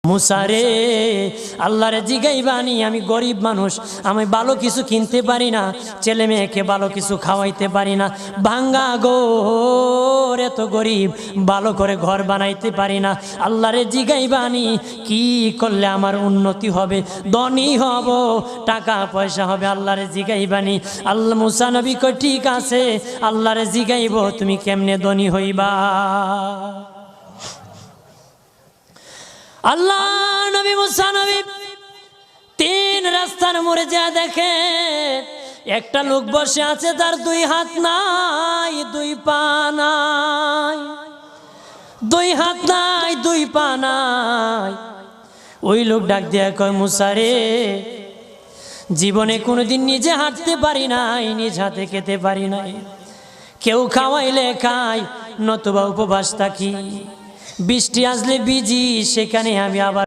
মুসারে আল্লাহরে জিগাইবানি, আমি গরিব মানুষ, আমি ভালো কিছু কিনতে পারি না, ছেলে মেয়েকে ভালো কিছু খাওয়াইতে পারি না, ভাঙ্গা ঘর, এত গরিব, ভালো করে ঘর বানাইতে পারি না। আল্লাহরে জিগাইবানি কি করলে আমার উন্নতি হবে, ধনী হব, টাকা পয়সা হবে। আল্লাহরে জিগাইবানি। আল্লাহ মুসা নবী কই ঠিক আছে, আল্লাহরে জিগাইব তুমি কেমনে ধনী হইবা। আল্লাহ নবী মুসা নবী তিন রাস্তার মোড়ে যা দেখে একটা লোক বসে আছে, তার দুই হাত নাই, দুই পা নাই, দুই হাত নাই, দুই পা নাই। ওই লোক ডাক দিয়া কয়, মুসা রে, জীবনে কোনোদিন নিজে হাঁটতে পারি নাই, নিজ হাতে খেতে পারি নাই, কেউ খাওয়াইলে খাই, নতুবা উপবাস থাকি, বৃষ্টি আসলে ভিজি, সেখানে আমি আবার